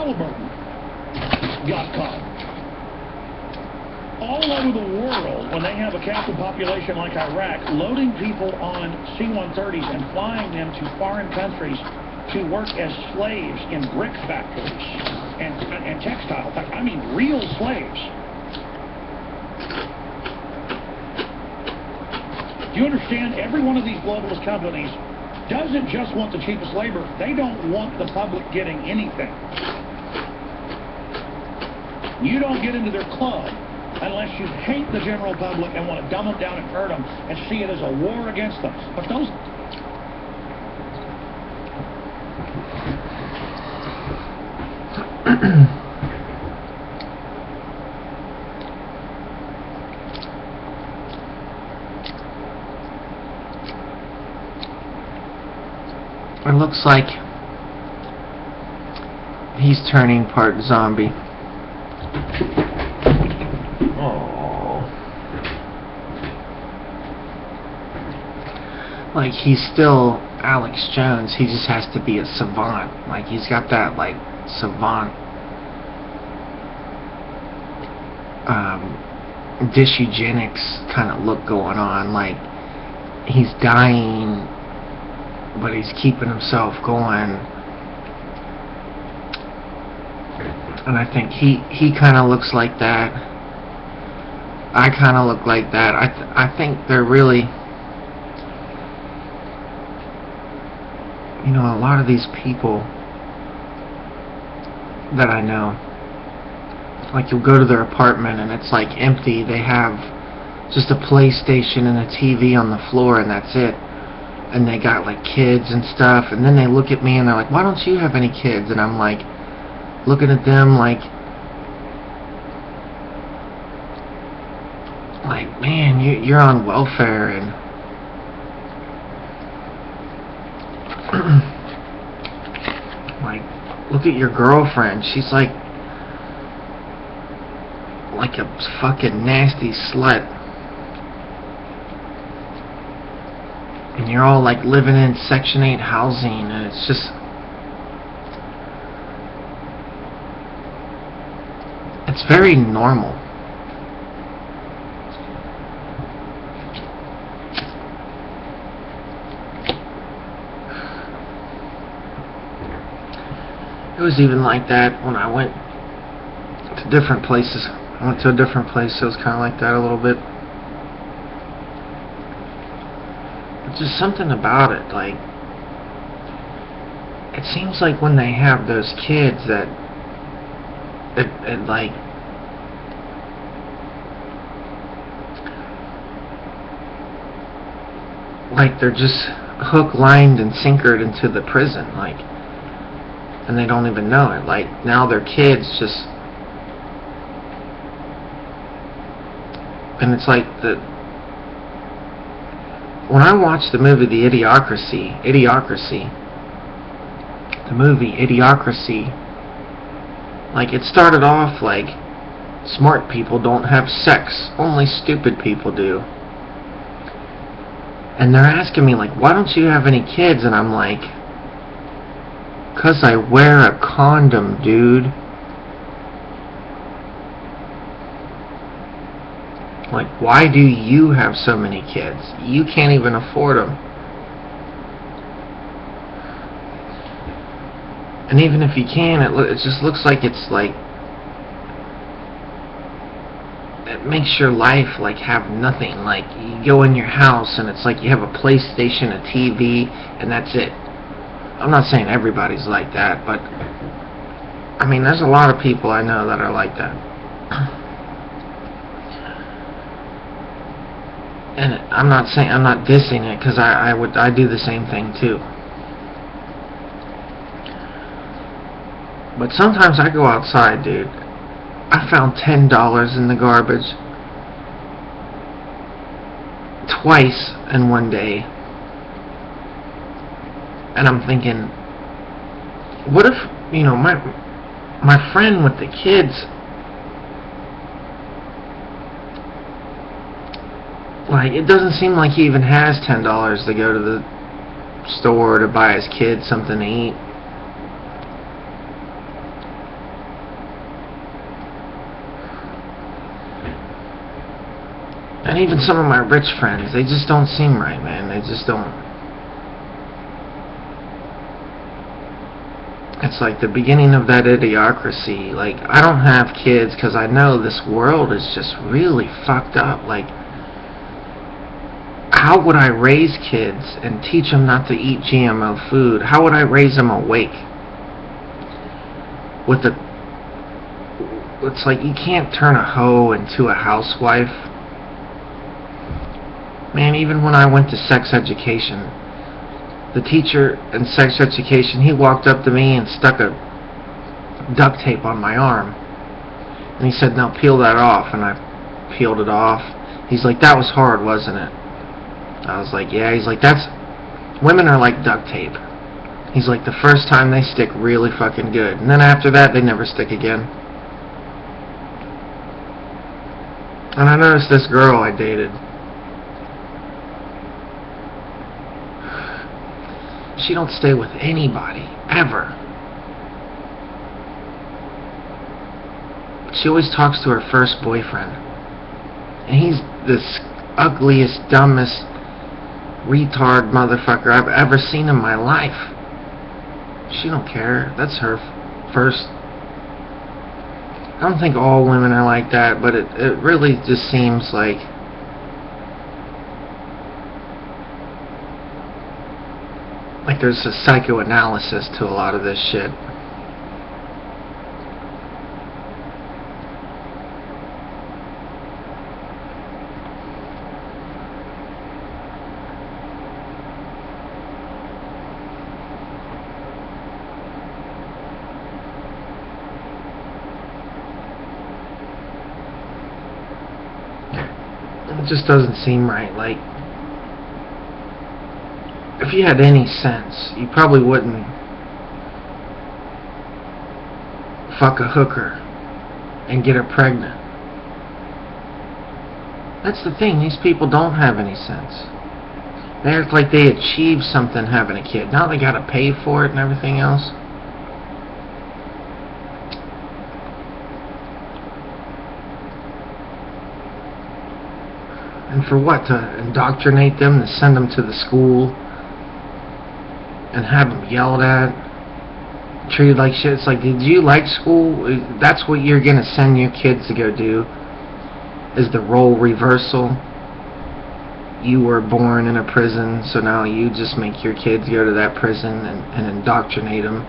Halliburton got caught. All over the world, when they have a captive population like Iraq, loading people on C-130s and flying them to foreign countries to work as slaves in brick factories and textile factories. I mean, real slaves. Do you understand? Every one of these globalist companies doesn't just want the cheapest labor. They don't want the public getting anything. You don't get into their club unless you hate the general public and want to dumb them down and hurt them and see it as a war against them. But those... It looks like he's turning part zombie. Like, he's still Alex Jones, he just has to be a savant. Like, he's got that, like, savant dish eugenics kind of look going on. Like, he's dying, but he's keeping himself going. And I think he kind of looks like that. I kind of look like that. I think they're really... You know, a lot of these people that I know, like, you'll go to their apartment and it's like empty. They have just a PlayStation and a TV on the floor and that's it. And they got like kids and stuff, and then they look at me and they're like, why don't you have any kids? And I'm like, looking at them like, man, you're on welfare. And like, look at your girlfriend. She's like a fucking nasty slut. And you're all like living in Section 8 housing, and it's just... It's very normal. It was even like that when I went to different places. I went to a different place, so it was kind of like that a little bit. But just something about it, like, it seems like when they have those kids that it like, they're just hook, lined, and sinkered into the prison, like, and they don't even know it. Like, now their kids just, and it's like when I watched the movie The Idiocracy, the movie Idiocracy, like, it started off like, smart people don't have sex, only stupid people do. And they're asking me, like, why don't you have any kids? And I'm like, 'cause I wear a condom, dude. Like, why do you have so many kids? You can't even afford them. And even if you can, it just looks like it's like, it makes your life like have nothing. Like, you go in your house and it's like you have a PlayStation, a TV, and that's it. I'm not saying everybody's like that, but I mean, there's a lot of people I know that are like that. And I'm not dissing it, because I do the same thing too. But sometimes I go outside, dude. I found $10 in the garbage twice in one day. And I'm thinking, what if, you know, my friend with the kids, like, it doesn't seem like he even has $10 to go to the store to buy his kids something to eat. And even some of my rich friends, they just don't seem right, man. They just don't. It's like the beginning of that idiocracy. Like, I don't have kids because I know this world is just really fucked up. Like, how would I raise kids and teach them not to eat GMO food? How would I raise them awake? It's like you can't turn a hoe into a housewife. Man, even when I went to sex education, the teacher in sex education, he walked up to me and stuck a duct tape on my arm. And he said, "Now peel that off." And I peeled it off. He's like, "That was hard, wasn't it?" I was like, "Yeah." He's like, women are like duct tape. He's like, the first time they stick really fucking good. And then after that, they never stick again. And I noticed this girl I dated. She don't stay with anybody, ever. She always talks to her first boyfriend. And he's this ugliest, dumbest, retard motherfucker I've ever seen in my life. She don't care. That's her first. I don't think all women are like that, but it really just seems like there's a psychoanalysis to a lot of this shit. It just doesn't seem right. Like, if you had any sense, you probably wouldn't fuck a hooker and get her pregnant. That's the thing. These people don't have any sense. They act like they achieved something having a kid. Now they gotta pay for it and everything else. And for what? To indoctrinate them? To send them to the school and have them yelled at? Treated like shit? It's like, did you like school? That's what you're gonna send your kids to go do? Is the role reversal? You were born in a prison, so now you just make your kids go to that prison and indoctrinate them.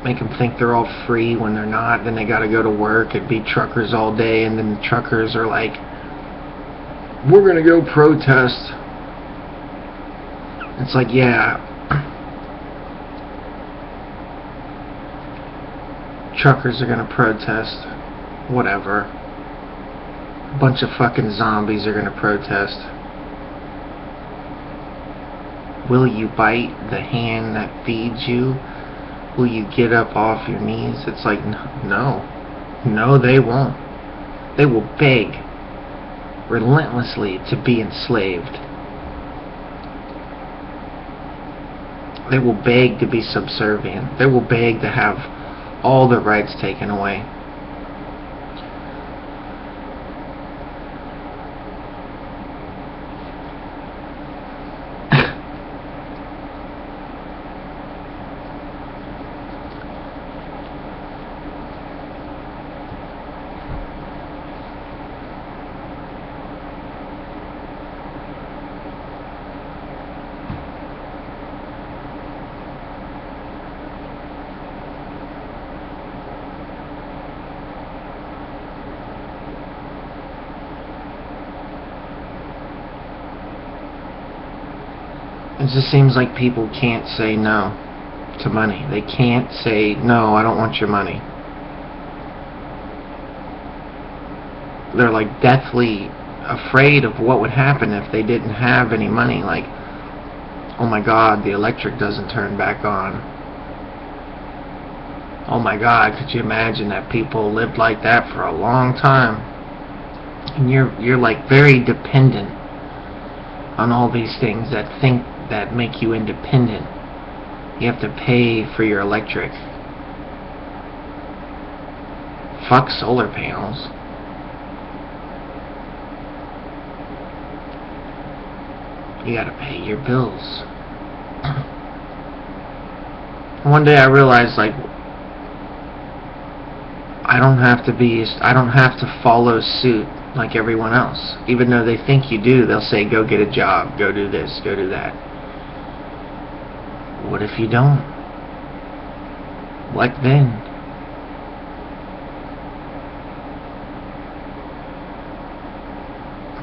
Make them think they're all free when they're not. Then they gotta go to work and be truckers all day, and then the truckers are like, "We're gonna go protest." It's like, yeah, truckers are gonna protest, whatever. A bunch of fucking zombies are gonna protest. Will you bite the hand that feeds you? Will you get up off your knees? It's like, no. No, they won't. They will beg relentlessly to be enslaved. They will beg to be subservient. They will beg to have all their rights taken away. It just seems like people can't say no to money. They can't say, "No, I don't want your money." They're like deathly afraid of what would happen if they didn't have any money. Like, oh my God, the electric doesn't turn back on. Oh my God, could you imagine that people lived like that for a long time? And you're like very dependent on all these things that make you independent. You have to pay for your electric. Fuck solar panels. You gotta pay your bills. One day I realized, like, I don't have to follow suit like everyone else. Even though they think you do, they'll say, go get a job, go do this, go do that. What if you don't? What then?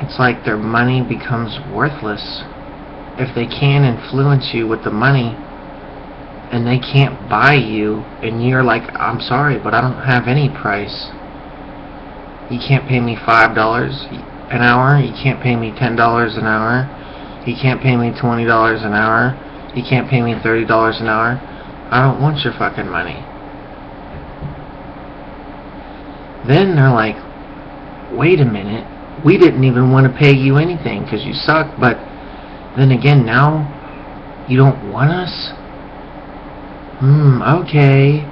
It's like their money becomes worthless if they can influence you with the money and they can't buy you, and you're like, I'm sorry, but I don't have any price. You can't pay me $5 an hour. You can't pay me $10 an hour. You can't pay me $20 an hour. You can't pay me $30 an hour. I don't want your fucking money. Then they're like, wait a minute, we didn't even want to pay you anything because you suck, but then again, now you don't want us? Okay.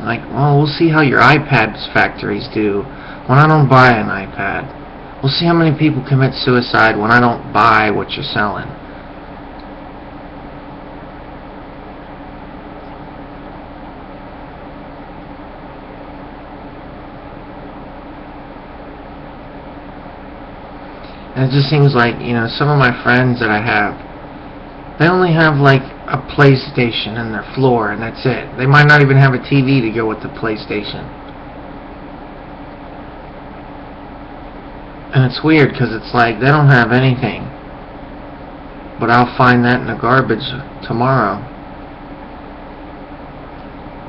Like, well, we'll see how your iPad factories do when I don't buy an iPad. We'll see how many people commit suicide when I don't buy what you're selling. And it just seems like, some of my friends that I have, they only have like a PlayStation in their floor and that's it. They might not even have a TV to go with the PlayStation. And it's weird because it's like they don't have anything. But I'll find that in the garbage tomorrow.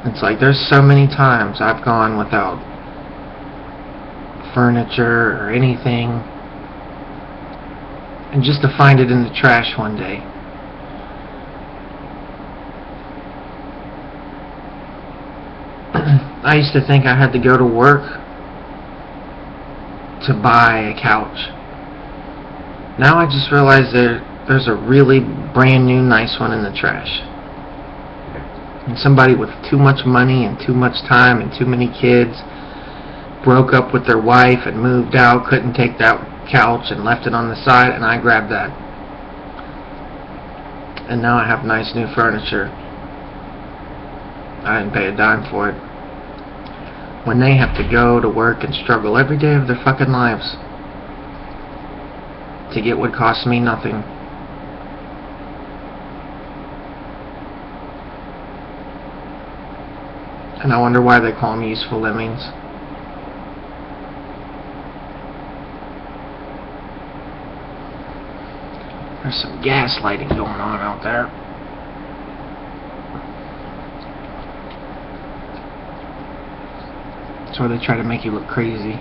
It's like there's so many times I've gone without furniture or anything, and just to find it in the trash one day. I used to think I had to go to work to buy a couch. Now I just realize there's a really brand new nice one in the trash. And somebody with too much money and too much time and too many kids broke up with their wife and moved out, couldn't take that couch and left it on the side, and I grabbed that. And now I have nice new furniture. I didn't pay a dime for it. When they have to go to work and struggle every day of their fucking lives to get what costs me nothing. And I wonder why they call them useful lemmings. There's some gaslighting going on out there. That's where they try to make you look crazy.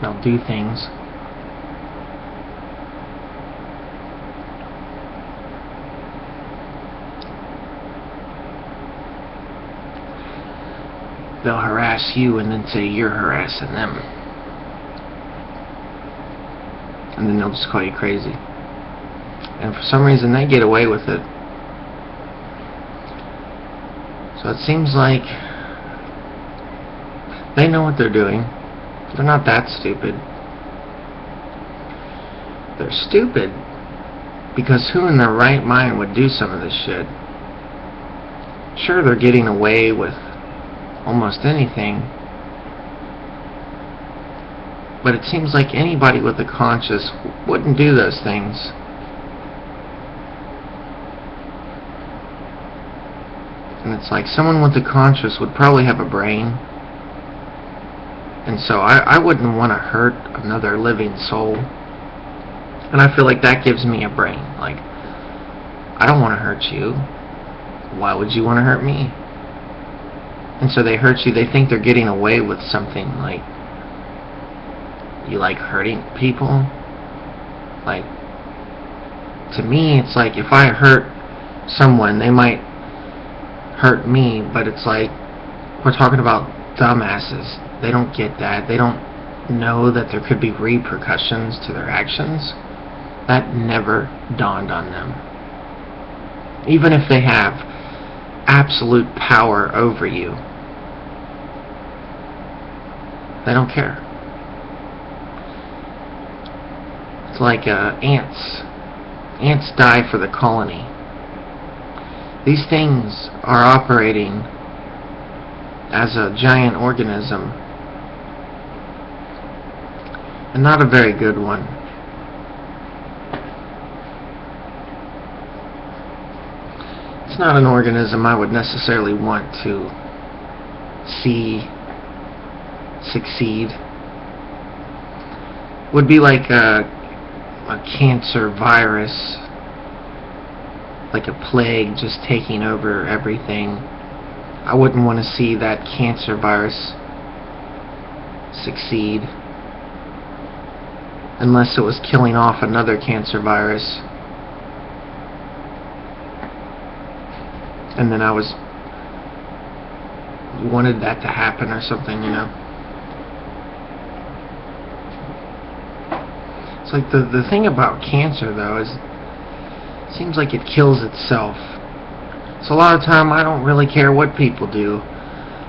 They'll do things. They'll harass you and then say you're harassing them. And then they'll just call you crazy. And for some reason they get away with it. So it seems like they know what they're doing. They're not that stupid. They're stupid because who in their right mind would do some of this shit? Sure, they're getting away with almost anything, but it seems like anybody with a conscience wouldn't do those things. And it's like someone with a conscience would probably have a brain, and so I wouldn't want to hurt another living soul. And I feel like that gives me a brain. Like, I don't want to hurt you. Why would you want to hurt me? And so they hurt you. They think they're getting away with something. Like, you like hurting people? Like, to me, it's like if I hurt someone, they might hurt me, but it's like we're talking about dumbasses. They don't get that. They don't know that there could be repercussions to their actions. That never dawned on them. Even if they have, absolute power over you. They don't care. It's like ants. Ants die for the colony. These things are operating as a giant organism, and not a very good one. It's not an organism I would necessarily want to see succeed. Would be like a cancer virus, like a plague just taking over everything. I wouldn't want to see that cancer virus succeed unless it was killing off another cancer virus, and then I wanted that to happen or something, you know. It's like the thing about cancer, though, is it seems like it kills itself. So a lot of time I don't really care what people do.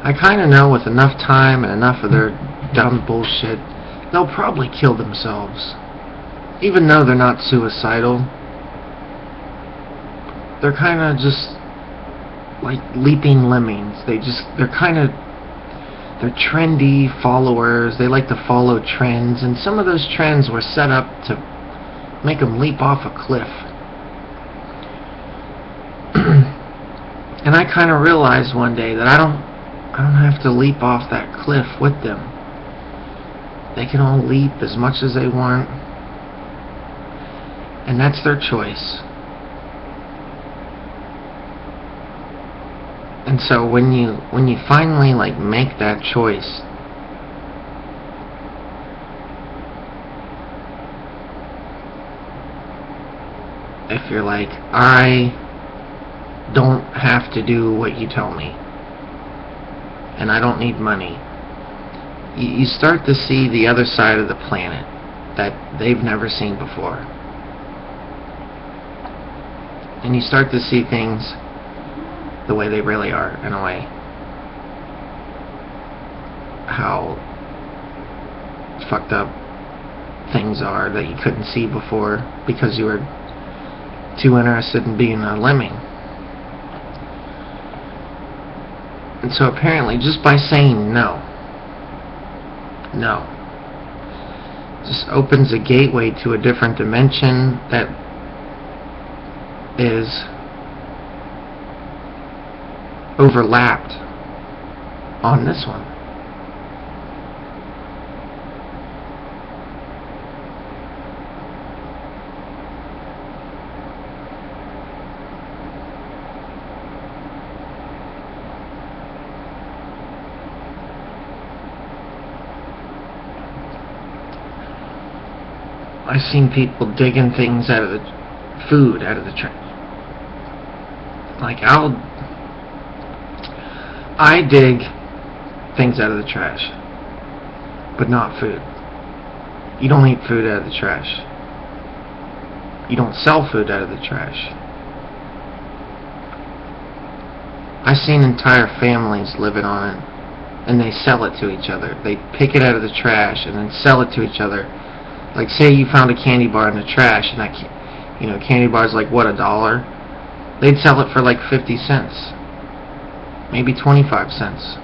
I kind of know with enough time and enough of their dumb bullshit, they'll probably kill themselves. Even though they're not suicidal, they're kind of just like leaping lemmings. They're trendy followers. They like to follow trends, and some of those trends were set up to make them leap off a cliff. And I kind of realized one day that I don't have to leap off that cliff with them. They can all leap as much as they want, and that's their choice. And so when you finally like make that choice, if you're like, I don't have to do what you tell me, and I don't need money, you start to see the other side of the planet that they've never seen before. And you start to see things the way they really are, in a way. How fucked up things are that you couldn't see before because you were too interested in being a lemming. And so apparently just by saying no just opens a gateway to a different dimension that is overlapped on this one. I've seen people digging things out of the food out of the trash. Like I dig things out of the trash, but not food. You don't eat food out of the trash. You don't sell food out of the trash. I've seen entire families living on it, and they sell it to each other. They pick it out of the trash and then sell it to each other. Like, say you found a candy bar in the trash, and that, candy bar's like, what, $1? They'd sell it for like 50 cents. Maybe 25 cents.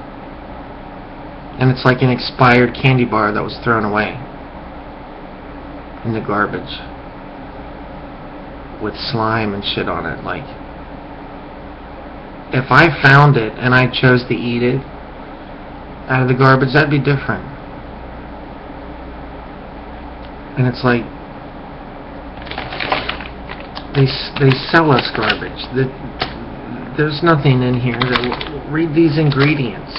And it's like an expired candy bar that was thrown away in the garbage with slime and shit on it. Like, if I found it and I chose to eat it out of the garbage, that'd be different. And it's like, they sell us garbage. There's nothing in here that read these ingredients: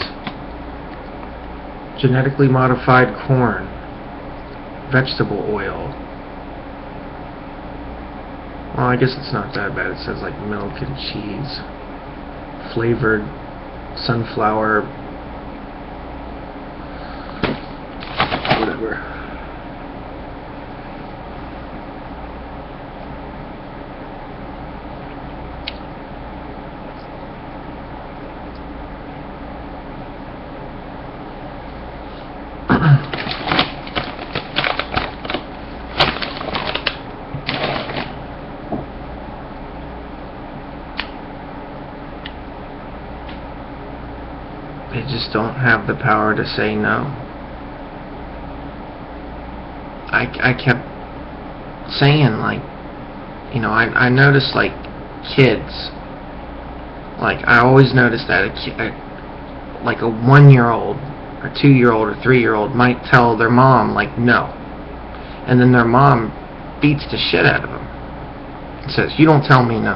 genetically modified corn, vegetable oil. Well, I guess it's not that bad. It says like milk and cheese, flavored sunflower, whatever. don't have the power to say no. I kept saying, like, you know, I noticed, like, kids, like, I always noticed that like a 1-year-old or 2-year-old or 3-year-old might tell their mom, like, no, and then their mom beats the shit out of them and says, you don't tell me no.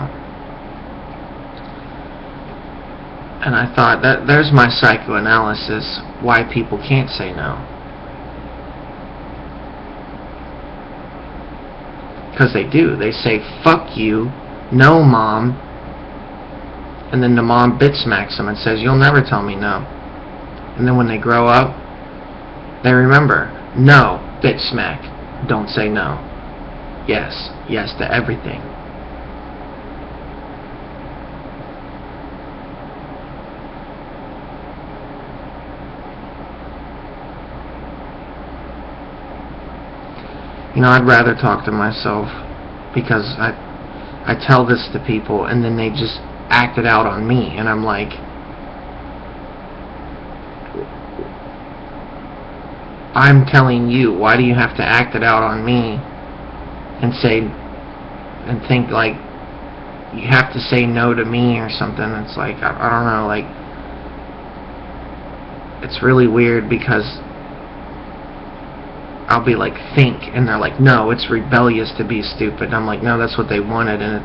And I thought, that there's my psychoanalysis, why people can't say no. Because they do. They say, fuck you, no, mom. And then the mom bit smacks them and says, you'll never tell me no. And then when they grow up, they remember, no, bit smack, don't say no. Yes, yes to everything. You know, I'd rather talk to myself, because I tell this to people and then they just act it out on me, and I'm like, I'm telling you, why do you have to act it out on me and say and think like you have to say no to me or something? It's like, I don't know, like, it's really weird, because I'll be like, think, and they're like, no, it's rebellious to be stupid. And I'm like, no, that's what they wanted, and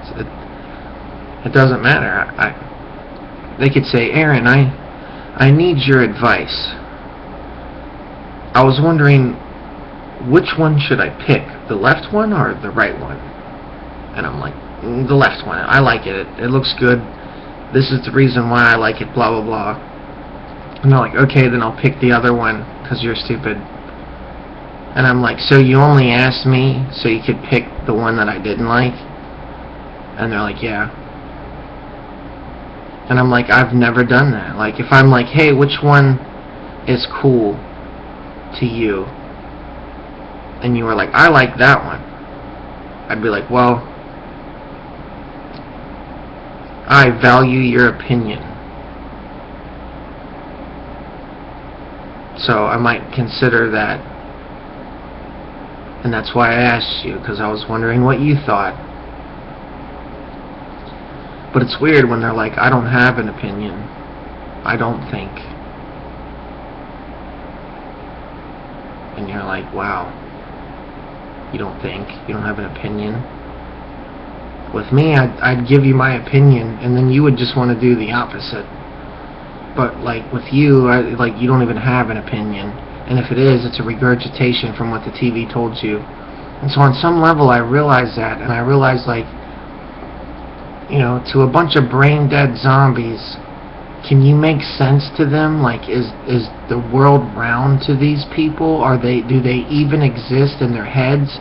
it doesn't matter. They could say, Aaron, I need your advice. I was wondering, which one should I pick, the left one or the right one? And I'm like, the left one. I like it. It looks good. This is the reason why I like it, blah, blah, blah. And they're like, okay, then I'll pick the other one, because you're stupid. And I'm like, so you only asked me so you could pick the one that I didn't like? And they're like, yeah. And I'm like, I've never done that. Like, if I'm like, hey, which one is cool to you? And you were like, I like that one. I'd be like, well, I value your opinion, so I might consider that. And that's why I asked you, because I was wondering what you thought. But it's weird when they're like, I don't have an opinion. I don't think. And you're like, wow. You don't think? You don't have an opinion? With me, I'd give you my opinion, and then you would just want to do the opposite. But, like, with you, like, you don't even have an opinion. And if it is, it's a regurgitation from what the TV told you. And so on some level, I realized that, and I realized, like, you know, to a bunch of brain-dead zombies, can you make sense to them? Like, is the world round to these people? Do they even exist in their heads?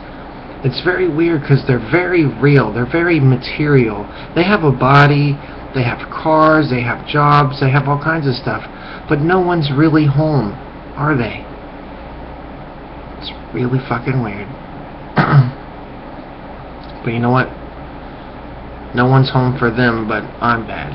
It's very weird, because they're very real. They're very material. They have a body, they have cars, they have jobs, they have all kinds of stuff. But no one's really home, are they? It's really fucking weird. But you know what? No one's home for them, but I'm bad.